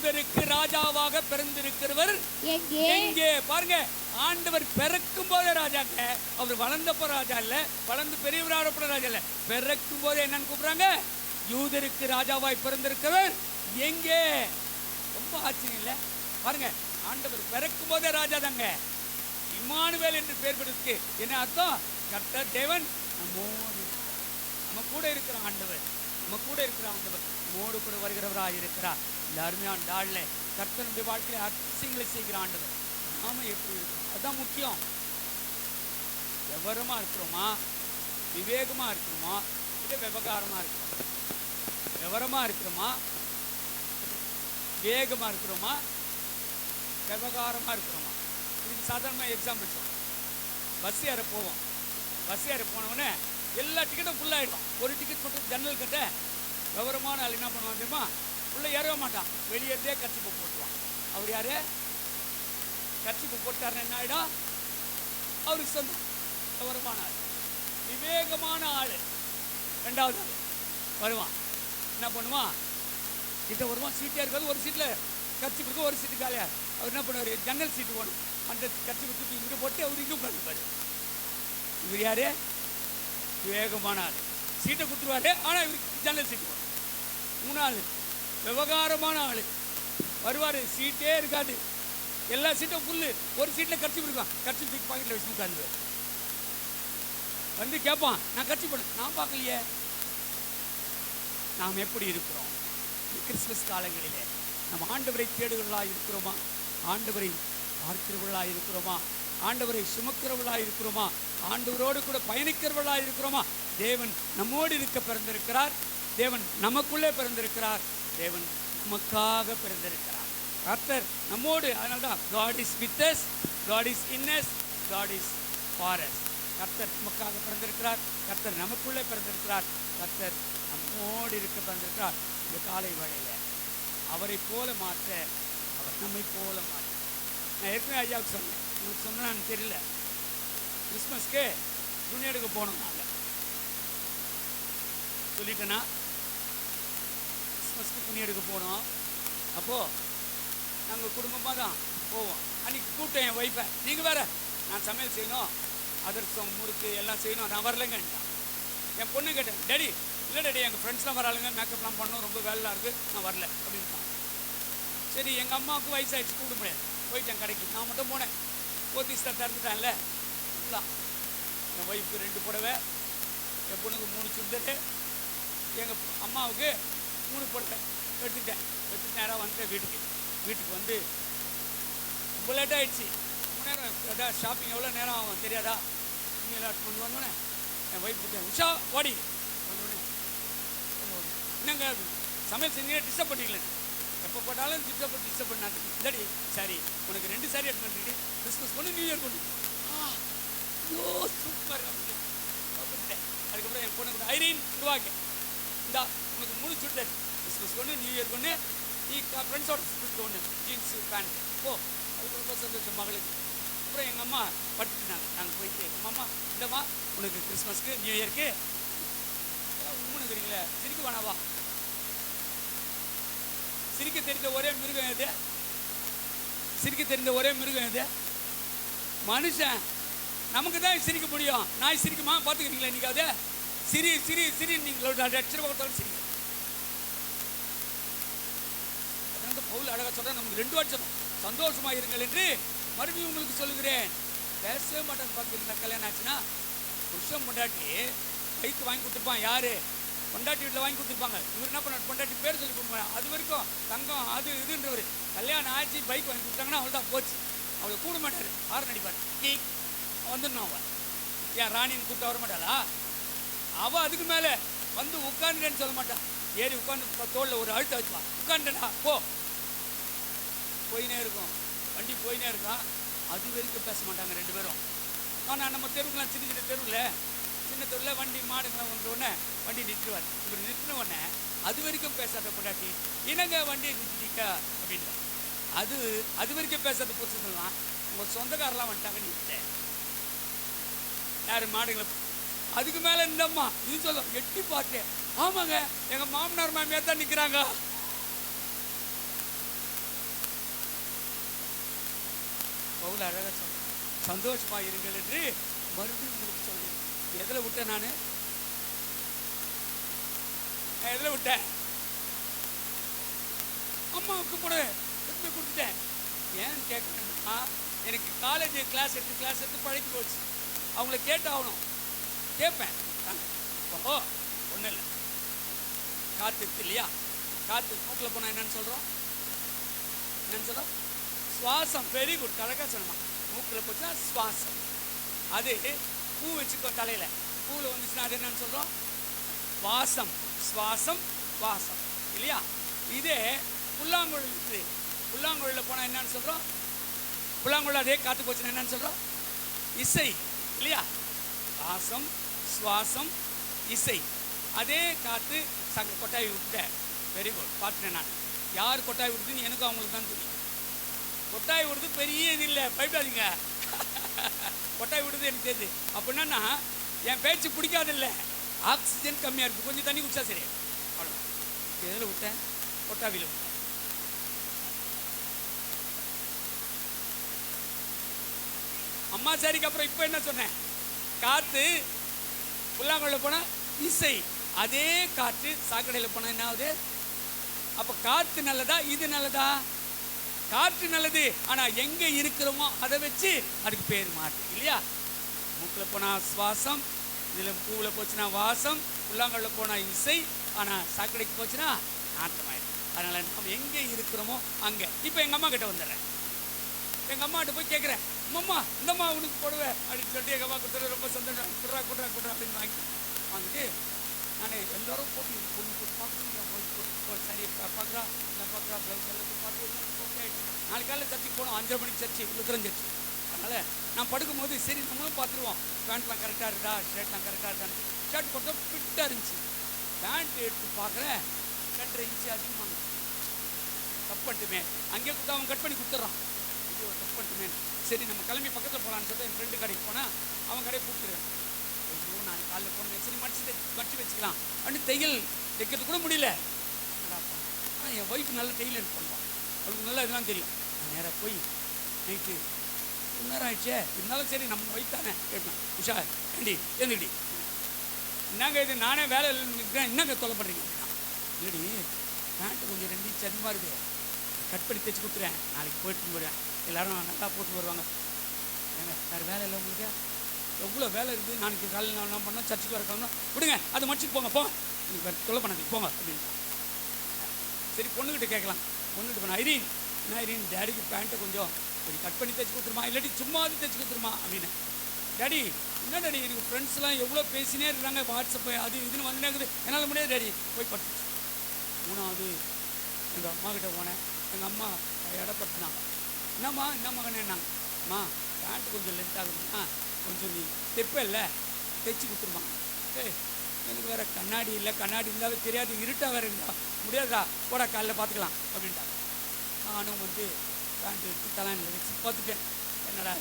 யூதருக்கு ராஜாவாக பிறந்திருக்கிறவர் எங்கே? பாருங்க, ஆண்டவர் பிறக்கும் போதே ராஜாங்க. அவர் வளர்ந்தப்போ ராஜா இல்ல, வளர்ந்து பெரியவராக ராஜா இல்ல, பிறக்கும் போதே என்னன்னு கூப்பிடுறாங்க? யூதருக்கு ராஜாவாய் பிறந்திருக்கிறவர் எங்கே? ரொம்ப ஆச்சரியம் இல்ல? பாருங்க, ஆண்டவர் பிறக்கும் போதே ராஜா தாங்க. இம்மானுவேல் என்று பெயர் பெறுவதற்கு என்ன அர்த்தம்? கர்த்தர் தேவன் நம்மோடு, நம்ம கூட இருக்கிற ஆண்டவர், நம்ம கூட இருக்கிற ஆண்டவர் நம்மோடு கூட வருகிறவராக இருக்கிறார். இந்த அருமையான நாள்ல கர்த்தருடைய வாழ்க்கையில அதிசயங்களை செய்கிற ஆண்டவர். நாம எப்படி இருக்கிறோம்? அதுதான் முக்கியம். விவரமா இருக்கிறோமா, விவேகமா இருக்கிறோமா, இல்லை விவகாரமா இருக்கிறோமா? விவரமா இருக்கிறோமா, வேகமா இருக்கிறோமா, விவகாரமா இருக்கிறோமா? இதுக்கு சாதாரணமாக எக்ஸாம்பிள் சொல்றோம். பஸ் ஏற போவோம். பஸ் ஏற போனவொடனே எல்லா டிக்கெட்டும் ஃபுல்லாகிடும். ஒரு டிக்கெட் மட்டும் ஜன்னல் கட்ட விவரமான ஆள் என்ன பண்ணுவான் தெரியுமா? உள்ளே ஏறவே மாட்டான், வெளியேறதே கர்ச்சிப்பு போட்டுருவான். அவர் யாரு? கர்ச்சிப்பு போட்டாருன்னு என்ன ஆகிடும்? அவருக்கு சொந்தம். விவரமான ஆள், விவேகமான ஆள். ரெண்டாவது ஆள் வருவான், என்ன பண்ணுவான்? கிட்ட வருவான், சீட்டே இருக்காது, ஒரு சீட்டில் கர்ச்சிப்பு இருக்கு, ஒரு சீட்டு காலியாக. அவர் என்ன பண்ணுவார்? ஜன்னல் சீட்டு போகணும், அந்த கர்ச்சிப்பு தூக்கி இங்கே போட்டு அவர் இங்கே உட்காந்துப்பாரு. இவர் யாரு? விவேகமான ஆள். சீட்டை கொடுத்துருவாரு, ஆனால் இவருக்கு ஜன்னல் சீட்டு போகணும். மூணாவது விவகாரமான ஆள் வருவார், சீட்டே இருக்காது, எல்லா சீட்டும் ஃபுல்லு, ஒரு சீட்டில் கர்ச்சிப்பு இருக்கும், கர்ச்சிப்பு தூக்கி பாக்கெட்டில் வச்சு உட்காந்துவார். வந்து கேட்பான், நான் கர்ச்சிப்பு பண்ண, நான் பார்க்கலையே. நாம் எப்படி இருக்கிறோம்? கிறிஸ்துமஸ் காலங்களிலே நம்ம ஆண்டவரை தேடுகிறவர்களாக இருக்கிறோமா? ஆண்டவரை பார்க்கிறவர்களாக இருக்கிறோமா? ஆண்டவரை சுமக்கிறவர்களாக இருக்கிறோமா? ஆண்டவரோடு கூட பயணிக்கிறவர்களாக இருக்கிறோமா? தேவன் நம்மோடு இருக்க பிறந்திருக்கிறார். தேவன் நமக்குள்ளே பிறந்திருக்கிறார். தேவன் நமக்காக பிறந்திருக்கிறார். கர்த்தர் நம்மோடு. அதனால்தான் God is with us, God is in us, God is for us. கர்த்தர் நமக்காக பிறந்திருக்கிறார். கர்த்தர் நமக்குள்ளே பிறந்திருக்கிறார். கர்த்தர் நம்மோடு இருக்க பிறந்திருக்கிறார். இந்த காலை வேளையில அவரை போல மாற்ற, அவர் நம்மை போல மாற்ற. நான் ஏற்கனவே ஐயாவுக்கு சொன்னேன், உங்களுக்கு சொன்னான்னு தெரியல. கிறிஸ்மஸ்க்கு துணி எடுக்க போனோம். நாங்கள் சொல்லிட்டேன்னா, கிறிஸ்மஸ்க்கு துணி எடுக்க போனோம். அப்போது நாங்கள் குடும்பமாக தான் போவோம். அன்றைக்கி கூப்பிட்டேன் என் ஒய்ஃபை, நீங்கள் வேறு நான் சமையல் செய்யணும், அதிரசம் முறுக்கு எல்லாம் செய்யணும், நான் வரலைங்கன்ட்டான். என் பொண்ணு கேட்டேன், டேடி இல்லை டேடி எங்கள் ஃப்ரெண்ட்ஸ்லாம் வராளுங்க, மேக்கப்லாம் பண்ணணும், ரொம்ப வேலைலாம் இருக்குது, நான் வரல அப்படின்ட்டான். சரி, எங்கள் அம்மாவுக்கு வயசாகிடுச்சு, கூப்பிட முடியாது, போயிட்டேன் கடைக்கு. நான் மட்டும் போனேன். போத்தீஸ் தான் திறந்துட்டான்ல ஃபுல்லாக. என் ஒய்ஃபுக்கு 2 புடவை, என் பொண்ணுக்கு 3 சுடிதாரு, எங்கள் அம்மாவுக்கு 3 புடவை எடுத்துக்கிட்டேன். எடுத்துட்டு நேராக வந்துட்டேன் வீட்டுக்கு வந்து ரொம்ப லேட் ஆகிடுச்சு. ரொம்ப நேரம் ஏதாவது ஷாப்பிங் எவ்வளோ நேரம் ஆகும் தெரியாதா? எல்லாம் கொண்டு வந்தோடனே என் ஒய்ஃப் கொடுத்தேன், உஷா ஓடி வந்தோடனே, என்னங்க சமையல் செஞ்சீங்க, டிஸ்டர்ப் பண்ணிக்கல, எப்போ போட்டாலும் டிஸ்டர்ப் பண்ணாது. இந்தடி சாரி, உனக்கு 2 சாரி எடுத்து பண்ணிட்டு கிறிஸ்மஸ் கொண்டு நியூ இயர் கொண்டு. ஐயோ சூப்பர் அப்படின்ட்டேன். அதுக்கப்புறம் என் பொண்ணுக்கு ஐரீன் ரூபாய்க்கு, இந்தா உனக்கு 3 சுடிதார், கிறிஸ்மஸ் கொண்டு நியூ இயர் கொண்டு, நீ ஃப்ரெண்ட்ஸோட சுட்டு ஒன்று ஜீன்ஸு பேண்ட் போ. அதுக்கு ரொம்ப சந்தோஷம் மகளுக்கு. அப்புறம் எங்கள் அம்மா படுத்துட்டாங்க. நாங்கள் போயிட்டு எங்கள் அம்மா, இந்தம்மா உனக்கு கிறிஸ்மஸ்க்கு நியூ இயருக்கு உண்மைக்கிறீங்களே, சிரிக்க வேணாவா? சிரிக்க தெரிந்த ஒரே மிருகம் எது? சிரிக்க தெரிந்த ஒரே மிருகம் எது? மனுஷன். நமக்கு தான் சிரிக்க முடியும். நாய் சிரிக்குமா பார்த்துக்கிறீங்களா? இன்னைக்காவது சிரி சிரி சிரி நீங்கள் 2 லட்ச ரூபா கொடுத்தாலும் சிரிக்க. அதனால பவுல் அழகா சொல்கிறேன், நமக்கு 2 வாட்டி சொன்னோம், சந்தோஷமா இருங்கள் என்று மறுபடியும் உங்களுக்கு சொல்லுகிறேன். பேசவே மாட்டாங்க பார்த்துக்கிறீங்களா? கல்யாணம் ஆச்சுன்னா புருஷன் பொண்டாட்டி பைக் வாங்கி கொடுத்துருப்பான். யாரு? பொண்டாட்டி வீட்டில் வாங்கி கொடுத்துருப்பாங்க. இவர் என்ன பண்ண, பொண்டாட்டி பேர் சொல்லி கொடுப்பாங்க. அது வரைக்கும் தங்கம் அது இதுன்றவர். கல்யாணம் ஆச்சு பைக் வாங்கி கொடுத்தாங்கன்னா அவள் தான் போச்சு. அவளை கூட மாட்டார், ஹாரன் அடிப்பார், கீ வந்துடணும். அவள் ஏன் ராணின்னு கூப்பிட்டு வர மாட்டாளா? அவள் அதுக்கு மேலே வந்து உட்காந்துட்டேன்னு சொல்ல மாட்டான். ஏறி உட்காந்து தோளில் ஒரு அழுத்த வச்சுப்பான், உட்காந்துட்டா போ. போயினே இருக்கும், வண்டி போயினே இருக்கான். அது வரைக்கும் பேச மாட்டாங்க 2 பேரும். ஆனால் நம்ம தெருவுக்குலாம் சின்ன சின்ன தெருவில் வண்டி மாடுங்களாம் வந்த உடனே வண்டி நிறுத்துவார். இவர் நிறுத்தின உடனே அது வரைக்கும் பேசாத பொண்டாட்டி, என்னங்க வண்டியை நிறுத்திட்டீங்க அப்படின்னு. அது வரைக்கும் பேசாத புரிச்சு சொல்லலாம், உங்கள் சொந்தக்காரெலாம் வந்துட்டாங்க நிறுத்தேன் யார் மாடுங்களை. அதுக்கு மேலே இந்தம்மா இது சொல்லும், எட்டி பார்த்தேன், ஆமாங்க எங்கள் மாமனார் மாமியார் தான் நிற்கிறாங்க. பவுல் அழகாக சொல்றேன், சந்தோஷமா இருங்கள் என்று மறுபடியும் உங்களுக்கு சொல்றேன். எதில் விட்டேன் நான் எதில் விட்டேன்? அம்மாவுக்கு கூட திருப்பி கொடுத்துட்டேன். ஏன்னு கேட்குறேன்னா, எனக்கு காலேஜ் கிளாஸ் எடுத்து பழகி போச்சு. அவங்கள கேட்டாகணும், கேட்பேன். ஓ ஒன்றும் இல்லை, காற்று இருக்கு இல்லையா, காற்று மூக்கில் போனால் என்னன்னு சொல்கிறோம், சுவாசம். வெரி குட், கரெக்டாக சொல்லணும். மூக்கில் போச்சுன்னா சுவாசம். அது பூ வச்சுக்கோ தலையில், பூவில் வந்துச்சுன்னா அது என்னன்னு சொல்கிறோம், வாசம். சுவாசம் வாசம் இல்லையா? இதே புல்லாங்குழல் இருக்குது, புல்லாங்குழலில் போனால் என்னன்னு சொல்கிறோம், புல்லாங்குழல் அதே காற்று போச்சுன்னா என்னன்னு சொல்கிறோம், இசை இல்லையா? வாசம் சுவாசம் இசை. அதே காற்று கொட்டாய் விட்ட. வெரி குட், பார்த்துட்டேன் நான். யார் கொட்டாய் விடுதுன்னு எனக்கும் அவங்களுக்கு தான் தெரியும். கொட்டாய் விடுறது பெரிய இது இல்லை, பயப்படாதீங்க. கொட்டாய் விடுறது எனக்கு தெரியுது. அப்படின்னா என் பேச்சு பிடிக்காதில்ல, ஆக்சிஜன் கம்மியாக இருக்குது, கொஞ்சம் தண்ணி குடிச்சா சரி. அவ்வளோ எதில் விட்டேன், கொட்டாவியில் விட்டேன். அம்மா சரிக்கு அப்புறம் இப்போ என்ன சொன்னேன், காற்று புல்லாங்குழல போனால் இசை. அதே காற்று சாக்கடையில் போனால் என்ன ஆகுது? அப்போ காற்று நல்லதா இது நல்லதா? காற்று நல்லது, ஆனால் எங்கே இருக்கிறோமோ அதை வச்சு அதுக்கு பேர் மாற்று இல்லையா? மூக்கில் போனால் சுவாசம், இதில் பூவில் போச்சுன்னா வாசம், புல்லாங்குழல போனால் இசை, ஆனால் சாக்கடைக்கு போச்சுன்னா நாட்டமாயிடும். அதனால் நம்ம எங்கே இருக்கிறோமோ அங்கே. இப்போ எங்கள் அம்மா கிட்ட வந்துடுறேன். எங்கள் அம்மாட்ட போய் கேட்குறேன், அம்மா இந்தம்மா உனக்கு போடுவேன் அப்படின்னு சொல்லிட்டு எங்கள் அம்மா கொடுத்துட்டு ரொம்ப சந்தோஷம், குட்ரா அப்படின்னு வாங்கிட்டு நான் எல்லோரும் போட்டு பொண்ணு போட்டு பார்க்கணும், சரி பார்க்குறா எல்லாம் பார்க்குறா, ப்ளவுஸ் எல்லாத்தையும் பார்த்து ஓகே. நாளைக்கு காலையில் சர்ச்சுக்கு போனோம், 5:30 மணிக்கு சர்ச்சு, லுத்திரன் சர்ச்சு. அதனால் நான் படுக்கும்போது சரி நம்மளும் பார்த்துருவோம், பேண்ட்லாம் கரெக்டாக இருக்கா, ஷர்ட்லாம் கரெக்டாக இருக்கான்னு. ஷர்ட் போட்டா ஃபிட்டாக இருந்துச்சு. பேண்ட் எடுத்து பார்க்குறேன் 2.5 இன்ச்சு அதிகமாக. கட் பண்ணிட்டுமே, அங்கேயே கொடுத்தா அவன் கட் பண்ணி கொடுத்துட்றான். ஐயோ கட் பண்ணிட்டுமே, சரி நம்ம கிளம்பி பக்கத்தில் போகலான்னு சொல்லிட்டு என் ஃப்ரெண்டு கடைக்கு போனால் அவன் கடையை கூப்பிட்டுருக்கான். ஐயோ நான் காலையில் போனேன், சரி மடிச்சு வச்சுக்கலாம் அப்படின்னு தையல் தைக்கிறது கூட முடியல. ஆனால் என் ஒய்ஃப் நல்ல டெய்லர் பண்ணுவான், அவளுக்கு நல்லா இதெல்லாம் தெரியும். நான் நேராக போய் நைட்டு ரொம்ப நேரம் ஆயிடுச்சே, இருந்தாலும் சரி நம்ம ஒய்ஃப் தானே கேட்பேன், உஷா ஏண்டி ஏந்திடி, என்னங்க இது நானே வேலை இருக்கிறேன், என்னங்க தொலை பண்ணுறீங்க அப்படின்னா, இல்லடி பேண்ட்டு கொஞ்சம் 2 இன்ச் அதிகமாக இருக்குது, கட் பண்ணி தைச்சி கொடுத்துறேன், நாளைக்கு போயிட்டு போயிடுவேன், எல்லோரும் நல்லா போட்டு வருவாங்க. ஏங்க வேறு வேலை இல்லை உங்களுக்கு, எவ்வளோ வேலை இருக்குது, நாளைக்கு காலையில் நான் என்ன பண்ணோம், சர்ச்சுக்கு வரக்காங்க, விடுங்க அதை மடிச்சுட்டு போங்க, போங்க நீங்கள் வேறு தொலை பண்ணாதீங்க போங்க அப்படின்னு. சரி பொண்ணுக்கிட்ட கேட்கலாம், பொண்ணுக்கிட்ட போனால் ஐரீன் என்ன ஐரீன், டேடிக்கு பேண்ட்டை கொஞ்சம் கட் பண்ணி தைச்சி கொடுத்துருமா, இல்லாட்டி சும்மாவது தைச்சி கொடுத்துருமா அப்படின்னு. டேடி என்ன டேடி, எனக்கு ஃப்ரெண்ட்ஸ்லாம் எவ்வளோ பேசினே இருக்கிறாங்க, வாட்ஸ்அப்பு அது இதுன்னு வந்துனே இருக்குது, என்னால் முடியாது டேடி போய் பட்டு. 3வது எங்கள் அம்மா கிட்ட போனேன், எங்கள் அம்மா இடப்பட்டுனாங்க. என்னம்மா என்ன மகனே என்னாங்க, அம்மா பேண்ட்டு கொஞ்சம் லென்த் ஆகுதுன்னா கொஞ்சம் நீ தைப்ப இல்லை தைச்சி கொடுத்துருமா. எனக்கு வேறு கண்ணாடி இல்லை, கண்ணாடி இருந்தாலும் தெரியாது, இருட்டாக வேறு இருந்தா முடியாதா, போடா காலைல பார்த்துக்கலாம் அப்படின்ட்டாங்க. நானும் பேண்ட் எடுத்து தலையில் வச்சு பார்த்துட்டேன். என்னடா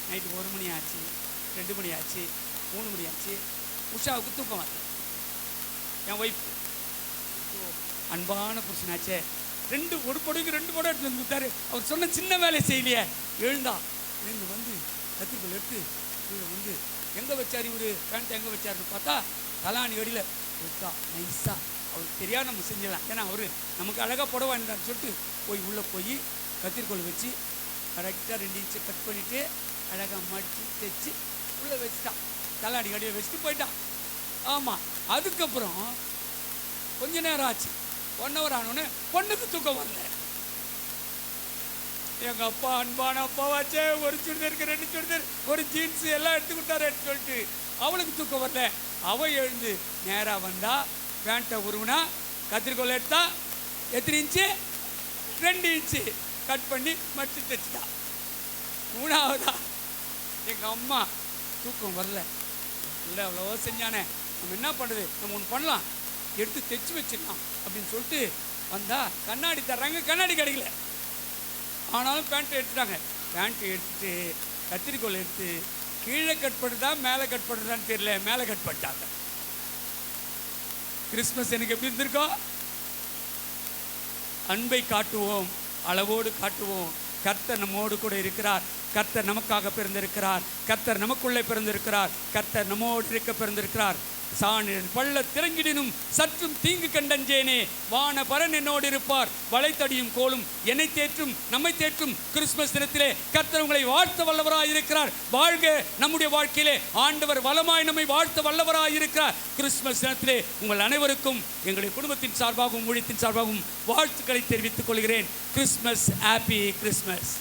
நைட்டு 1 மணி ஆச்சு, 2 மணி ஆச்சு, 3 மணி ஆச்சு, உஷாவுக்கு தூக்கம் வரல. என் ஒய்ஃபு அன்பான புருஷனாச்சே, ஒரு படம் எடுத்து வந்து கொடுத்தாரு. அவர் சொன்ன சின்ன வேலை செய்யலையே, எழுந்து கத்திரிக்கோள் எடுத்து இவர் எங்கே வச்சார், இவர் பேண்ட் எங்கே வச்சாருன்னு பார்த்தா தலானி அடியில் வச்சா நைஸாக. அவருக்கு தெரியாது நம்ம செஞ்சிடலாம், ஏன்னா அவர் நமக்கு அழகாக புடவை வாங்கிட்டான்னு சொல்லிட்டு உள்ளே போய் கத்திரிக்கோள் வச்சு கரெக்டாக 2 இன்ச்சு கட் பண்ணிவிட்டு அழகாக மடித்து தைச்சி உள்ளே வச்சுட்டான், தலானி அடியில் வச்சுட்டு போயிட்டான். ஆமாம், அதுக்கப்புறம் கொஞ்ச நேரம் ஆச்சு, 1 hour ஆனோடனே பொண்ணுக்கு தூக்கம் வரல. எங்கள் அப்பா அன்பான அப்பாவாச்சே, ஒரு சுடிதாருக்கு 2 சுடிதார், ஒரு ஜீன்ஸு எல்லாம் எடுத்து கொடுத்தாருன்னு சொல்லிட்டு அவளுக்கு தூக்கம் வரல. அவள் எழுந்து நேராக வந்தா, பேண்ட்டை உருவினா, கத்திரிக்கோள் எடுத்தா, எத்தனை இன்ச்சு 2 இன்ச்சு கட் பண்ணி மடிச்சு தைச்சிட்டா. 3வதா எங்கள் அம்மா தூக்கம் வரல, இல்லை அவ்வளோவா செஞ்சானே, நம்ம என்ன பண்ணுறது, நம்ம ஒன்று பண்ணலாம், எடுத்து தைச்சி வச்சிடலாம் அப்படின்னு சொல்லிட்டு வந்தா கண்ணாடி தர்றாங்க, கண்ணாடி கிடைக்கல. ஆனாலும் பேண்ட்டு எடுத்துட்டாங்க. பேண்ட்டு எடுத்துட்டு கத்திரிக்கோள் எடுத்து கீழே கட் பண்ணுறதா மேலே கட் பண்ணுறதான்னு தெரியல, மேலே கட் பண்ணிட்டாங்க. கிறிஸ்மஸ் எனக்கு எப்படி இருந்திருக்கோம்? அன்பை காட்டுவோம், அளவோடு காட்டுவோம், கர்த்தர் நம்மோடு கூட இருக்கிறார். கர்த்தர் நமக்காக பிறந்திருக்கிறார். கர்த்தர் நமக்குள்ளே பிறந்திருக்கிறார். கர்த்தர் நம்மோடு இருக்க பிறந்திருக்கிறார். சாணின் பள்ள திறங்கிடினும் சற்றும் தீங்கு கண்டஞ்சேனே, வான பரன் என்னோடு இருப்பார், வளைத்தடியும் கோலும் என்னை தேற்றும் நம்மை தேற்றும். கிறிஸ்துமஸ் தினத்திலே கர்த்தர் உங்களை வாழ்த்த வல்லவராய் இருக்கிறார். வாழ்க நம்முடைய வாழ்க்கையிலே ஆண்டவர் வளமாய் நம்மை வாழ்த்த வல்லவராய் இருக்கிறார். கிறிஸ்துமஸ் தினத்திலே உங்கள் அனைவருக்கும் எங்களுடைய குடும்பத்தின் சார்பாகவும் ஊழியத்தின் சார்பாகவும் வாழ்த்துக்களை தெரிவித்துக் கொள்கிறேன். Christmas, happy Christmas.